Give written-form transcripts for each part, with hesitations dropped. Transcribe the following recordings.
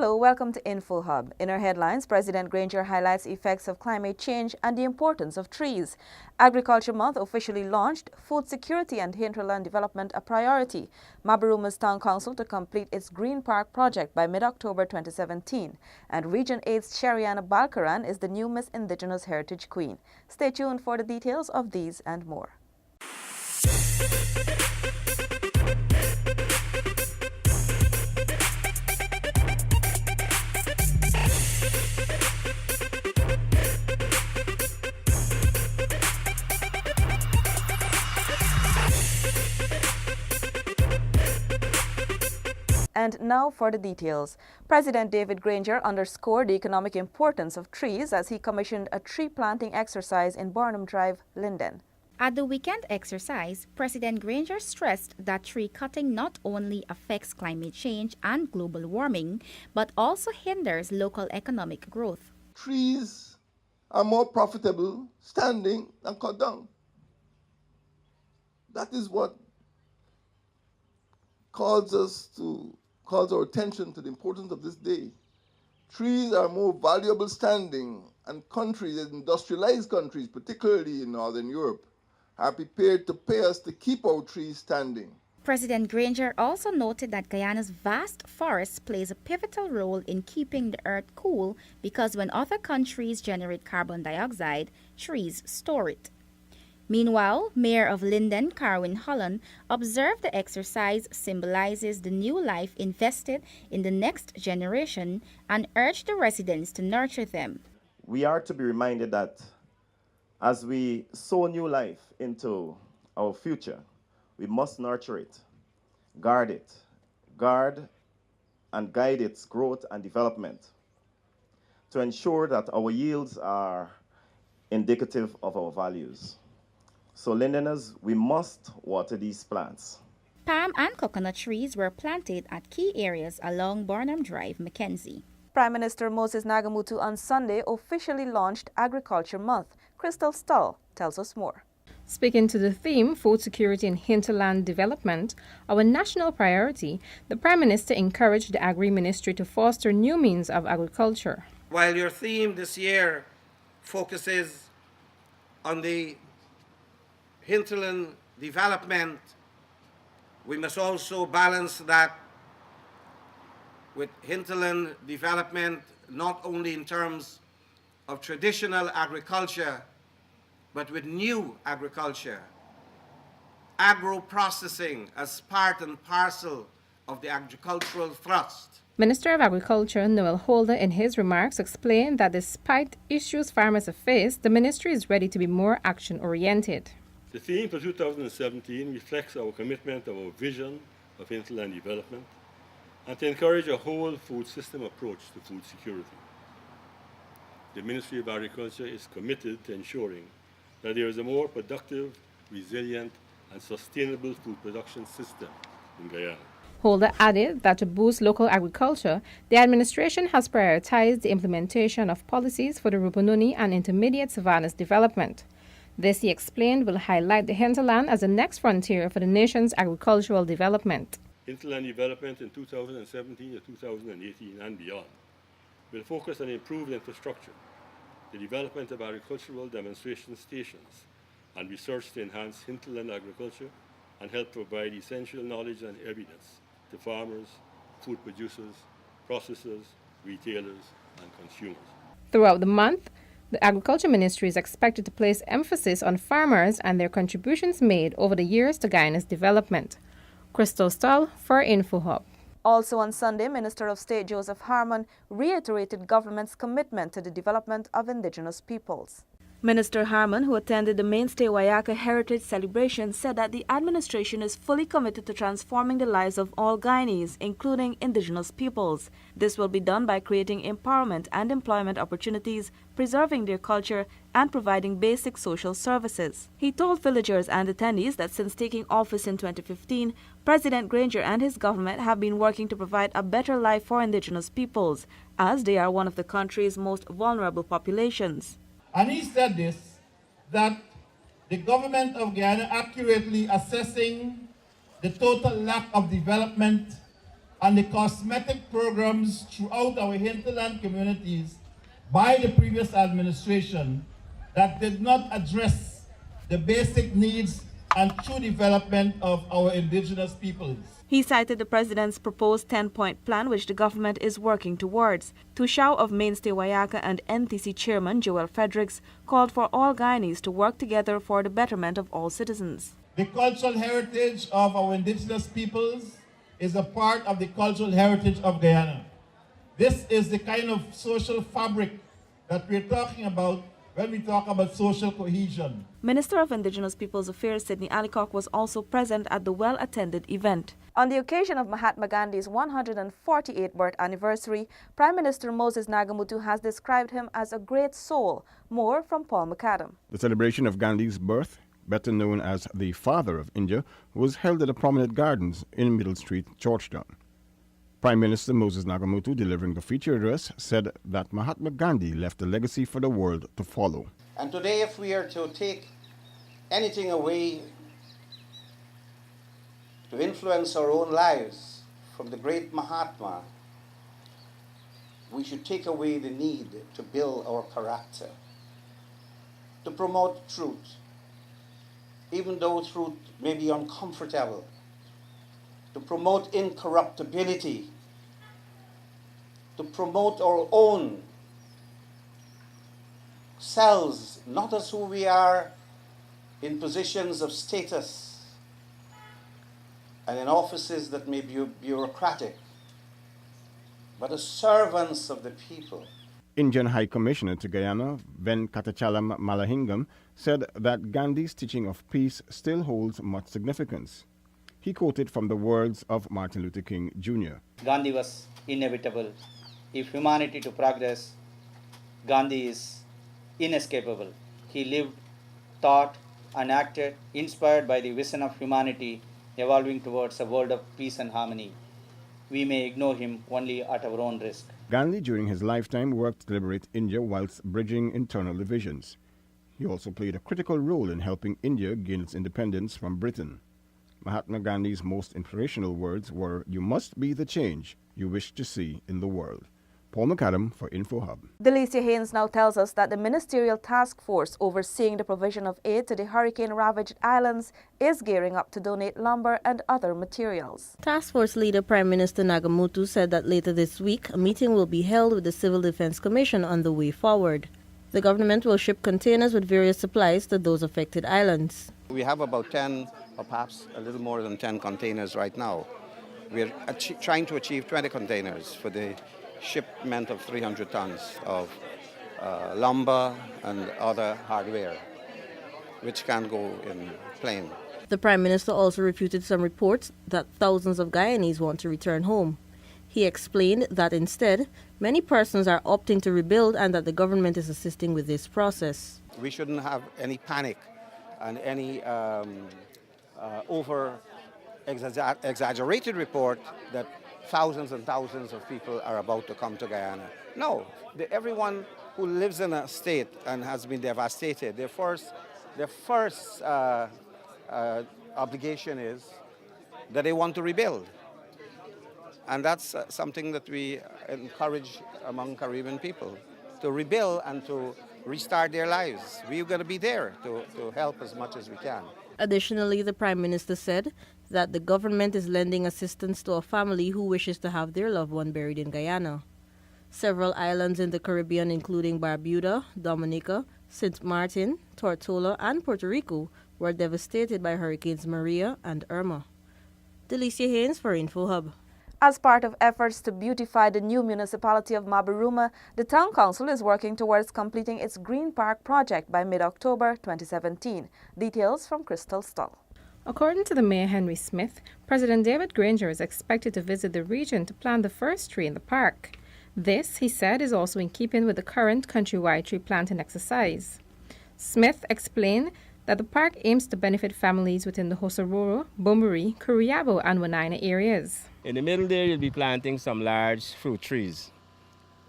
Hello, welcome to Info Hub. In our headlines, President Granger highlights effects of climate change and the importance of trees. Agriculture Month officially launched, food security and hinterland development a priority. Mabaruma's Town Council to complete its Green Park project by mid-October 2017. And Region 8's Sheriana Balkaran is the new Miss Indigenous Heritage Queen. Stay tuned for the details of these and more. And now for the details. President David Granger underscored the economic importance of trees as he commissioned a tree planting exercise in Barnum Drive, Linden. At the weekend exercise, President Granger stressed that tree cutting not only affects climate change and global warming, but also hinders local economic growth. Trees are more profitable standing than cut down. That is what calls our attention to the importance of this day. Trees are more valuable standing, and countries, industrialized countries, particularly in Northern Europe, are prepared to pay us to keep our trees standing. President Granger also noted that Guyana's vast forests plays a pivotal role in keeping the earth cool because when other countries generate carbon dioxide, trees store it. Meanwhile, Mayor of Linden, Carwin Holland, observed the exercise symbolizes the new life invested in the next generation and urged the residents to nurture them. We are to be reminded that as we sow new life into our future, we must nurture it, guard and guide its growth and development to ensure that our yields are indicative of our values. So Lindeners, we must water these plants. Palm and coconut trees were planted at key areas along Barnum Drive, Mackenzie. Prime Minister Moses Nagamutu on Sunday officially launched Agriculture Month. Crystal Stull tells us more. Speaking to the theme, Food Security and Hinterland Development, our national priority, the Prime Minister encouraged the Agri-Ministry to foster new means of agriculture. While your theme this year focuses on the hinterland development, we must also balance that with hinterland development not only in terms of traditional agriculture, but with new agriculture, agro-processing as part and parcel of the agricultural thrust. Minister of Agriculture Noel Holder in his remarks explained that despite issues farmers have faced, the ministry is ready to be more action-oriented. The theme for 2017 reflects our commitment to our vision of hinterland development and to encourage a whole food system approach to food security. The Ministry of Agriculture is committed to ensuring that there is a more productive, resilient, and sustainable food production system in Guyana. Holder added that to boost local agriculture, the administration has prioritized the implementation of policies for the Rupununi and intermediate savannas development. This, he explained, will highlight the hinterland as the next frontier for the nation's agricultural development. Hinterland development in 2017 to 2018 and beyond will focus on improved infrastructure, the development of agricultural demonstration stations, and research to enhance hinterland agriculture and help provide essential knowledge and evidence to farmers, food producers, processors, retailers, and consumers. Throughout the month, the Agriculture Ministry is expected to place emphasis on farmers and their contributions made over the years to Guyana's development. Crystal Stull for InfoHub. Also on Sunday, Minister of State Joseph Harmon reiterated government's commitment to the development of indigenous peoples. Minister Harmon, who attended the Mainstay Wayaka Heritage Celebration, said that the administration is fully committed to transforming the lives of all Guyanese, including indigenous peoples. This will be done by creating empowerment and employment opportunities, preserving their culture, and providing basic social services. He told villagers and attendees that since taking office in 2015, President Granger and his government have been working to provide a better life for indigenous peoples, as they are one of the country's most vulnerable populations. And he said this, that the government of Guyana accurately assessing the total lack of development and the cosmetic programs throughout our hinterland communities by the previous administration that did not address the basic needs and true development of our indigenous peoples. He cited the president's proposed 10-point plan, which the government is working towards. Tushao of Mainstay Wayaka and NTC chairman Joel Fredericks called for all Guyanese to work together for the betterment of all citizens. The cultural heritage of our indigenous peoples is a part of the cultural heritage of Guyana. This is the kind of social fabric that we're talking about when we talk about social cohesion. Minister of Indigenous Peoples Affairs Sidney Alicock was also present at the well-attended event. On the occasion of Mahatma Gandhi's 148th birth anniversary, Prime Minister Moses Nagamutu has described him as a great soul. More from Paul McAdam. The celebration of Gandhi's birth, better known as the Father of India, was held at the Promenade Gardens in Middle Street, Georgetown. Prime Minister Moses Nagamutu, delivering the feature address, said that Mahatma Gandhi left a legacy for the world to follow. And today, if we are to take anything away to influence our own lives from the great Mahatma, we should take away the need to build our character, to promote truth, even though truth may be uncomfortable, to promote incorruptibility, to promote our own selves, not as who we are in positions of status and in offices that may be bureaucratic, but as servants of the people. Indian High Commissioner to Guyana, Venkatachalam Malahingam, said that Gandhi's teaching of peace still holds much significance. He quoted from the words of Martin Luther King Jr. Gandhi was inevitable. If humanity to progress, Gandhi is inescapable. He lived, thought, and acted inspired by the vision of humanity evolving towards a world of peace and harmony. We may ignore him only at our own risk. Gandhi, during his lifetime, worked to liberate India whilst bridging internal divisions. He also played a critical role in helping India gain its independence from Britain. Mahatma Gandhi's most inspirational words were, "You must be the change you wish to see in the world." Paul McAdam for InfoHub. Delicia Haynes now tells us that the ministerial task force overseeing the provision of aid to the hurricane-ravaged islands is gearing up to donate lumber and other materials. Task Force leader Prime Minister Nagamutu said that later this week, a meeting will be held with the Civil Defense Commission on the way forward. The government will ship containers with various supplies to those affected islands. We have about 10 or perhaps a little more than 10 containers right now. We're trying to achieve 20 containers for the shipment of 300 tons of lumber and other hardware, which can go in plane. The Prime Minister also refuted some reports that thousands of Guyanese want to return home. He explained that instead, many persons are opting to rebuild and that the government is assisting with this process. We shouldn't have any panic and any exaggerated report that thousands and thousands of people are about to come to Guyana. No, everyone who lives in a state and has been devastated, their first obligation is that they want to rebuild. And that's something that we encourage among Caribbean people, to rebuild and to restart their lives. We've got to be there to help as much as we can. Additionally, the Prime Minister said that the government is lending assistance to a family who wishes to have their loved one buried in Guyana. Several islands in the Caribbean, including Barbuda, Dominica, St. Martin, Tortola, and Puerto Rico, were devastated by Hurricanes Maria and Irma. Delicia Haynes for InfoHub. As part of efforts to beautify the new municipality of Mabaruma, the Town Council is working towards completing its Green Park project by mid-October 2017. Details from Crystal Stull. According to the Mayor Henry Smith, President David Granger is expected to visit the region to plant the first tree in the park. This, he said, is also in keeping with the current countrywide tree planting exercise. Smith explained that the park aims to benefit families within the Hosororo, Bumburi, Curiabo, and Wanaina areas. In the middle there, you'll be planting some large fruit trees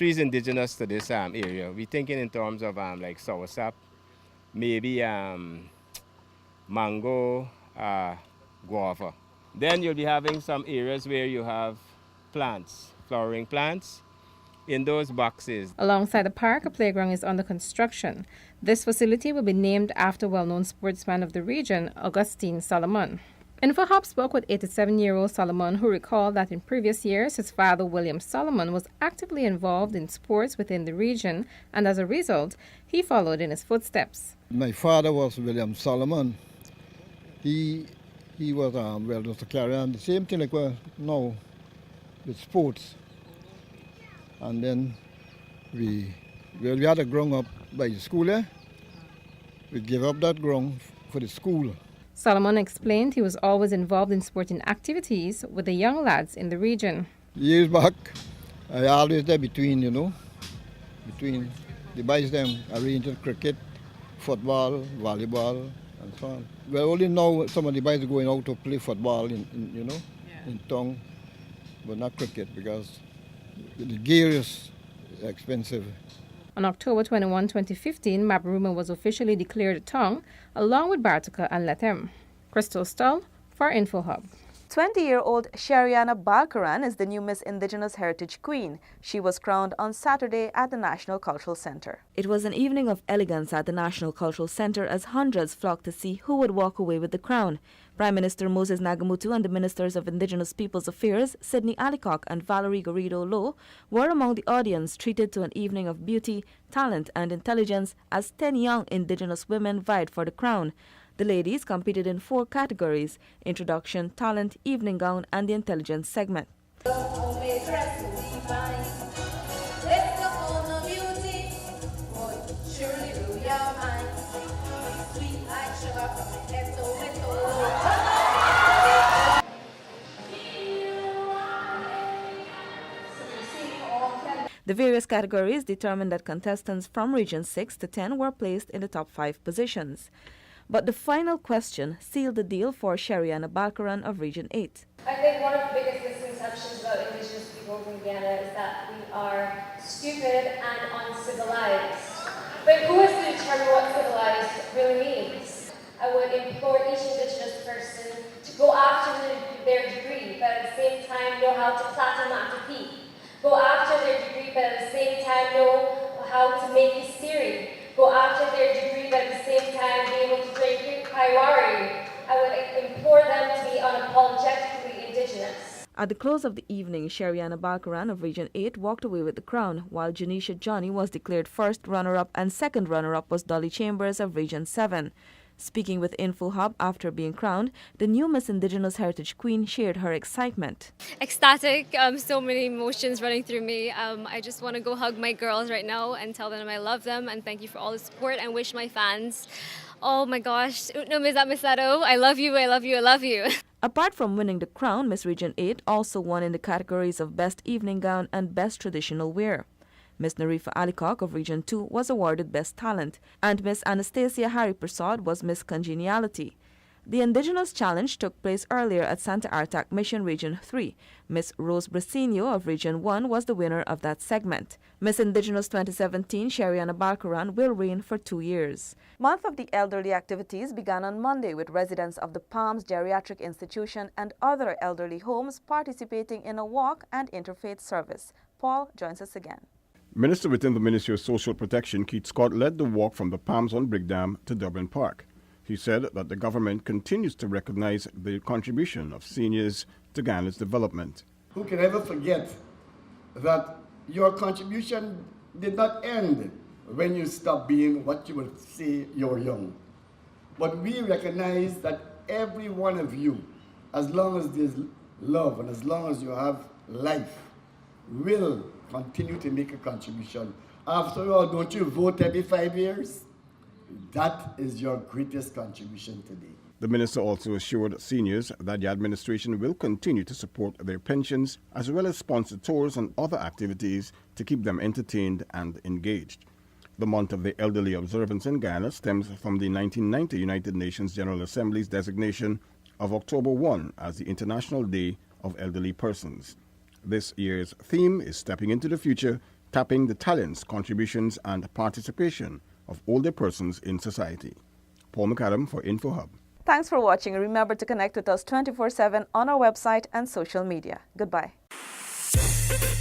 indigenous to this area. We're thinking in terms of like soursop, maybe mango, guava. Then you'll be having some areas where you have plants, flowering plants, in those boxes. Alongside the park, a playground is under construction. This facility will be named after well-known sportsman of the region, Augustine Solomon. InfoHub spoke with 87-year-old Solomon, who recalled that in previous years his father, William Solomon, was actively involved in sports within the region, and as a result, he followed in his footsteps. My father was William Solomon. He was just to carry on the same thing like we're now with sports. And then we had a ground up by the school there. We gave up that ground for the school. Solomon explained he was always involved in sporting activities with the young lads in the region. Years back, I always there between the boys them arranged cricket, football, volleyball, and so on. Well, only now some of the boys are going out to play football in town, but not cricket because the gear is expensive. On October 21, 2015, Mabaruma was officially declared a tongue, along with Bartuka and Letem. Crystal Stull for InfoHub. 20-year-old Shariana Balkaran is the new Miss Indigenous Heritage Queen. She was crowned on Saturday at the National Cultural Center. It was an evening of elegance at the National Cultural Center as hundreds flocked to see who would walk away with the crown. Prime Minister Moses Nagamutu and the Ministers of Indigenous Peoples Affairs, Sidney Alicock and Valerie Garrido-Low, were among the audience treated to an evening of beauty, talent and intelligence as 10 young Indigenous women vied for the crown. The ladies competed in 4 categories: introduction, talent, evening gown, and the intelligence segment. The various categories determined that contestants from Region 6 to 10 were placed in the top 5 positions. But the final question sealed the deal for Shariana Balkaran of Region 8. I think one of the biggest misconceptions about Indigenous peoples in Guyana is that we are stupid and uncivilized. But who is to determine what civilized really means? I would implore each Indigenous person to go after their degree, but at the same time know how to platinum after peak. Go after their degree, but at the same time know how to make hysteria. Go after their degree, but at the same time be able to drink Kaiwari. I would implore them to be unapologetically Indigenous. At the close of the evening, Shariana Balkaran of Region 8 walked away with the crown, while Janisha Johnny was declared first runner-up and second runner-up was Dolly Chambers of Region 7. Speaking with InfoHub after being crowned, the new Miss Indigenous Heritage Queen shared her excitement. Ecstatic, so many emotions running through me. I just want to go hug my girls right now and tell them I love them and thank you for all the support and wish my fans, oh my gosh, I love you, I love you, I love you. Apart from winning the crown, Miss Region 8 also won in the categories of Best Evening Gown and Best Traditional Wear. Miss Narifa Alicock of Region 2 was awarded Best Talent, and Miss Anastasia Hari Prasad was Miss Congeniality. The Indigenous Challenge took place earlier at Santa Artac Mission Region 3. Miss Rose Brasino of Region 1 was the winner of that segment. Miss Indigenous 2017, Shariana Balkaran, will reign for 2 years. Month of the Elderly activities began on Monday with residents of the Palms Geriatric Institution and other elderly homes participating in a walk and interfaith service. Paul joins us again. Minister within the Ministry of Social Protection, Keith Scott, led the walk from the Palms on Brigdam to Dublin Park. He said that the government continues to recognize the contribution of seniors to Guyana's development. Who can ever forget that your contribution did not end when you stopped being what you would say you're young. But we recognize that every one of you, as long as there's love and as long as you have life, will continue to make a contribution. After all, don't you vote every 5 years? That is your greatest contribution today. The minister also assured seniors that the administration will continue to support their pensions as well as sponsor tours and other activities to keep them entertained and engaged. The month of the elderly observance in Guyana stems from the 1990 United Nations General Assembly's designation of October 1 as the International Day of Elderly Persons. This year's theme is Stepping into the Future, tapping the talents, contributions, and participation of older persons in society. Paul McAdam for InfoHub. Thanks for watching. Remember to connect with us 24/7 on our website and social media. Goodbye. Guyana.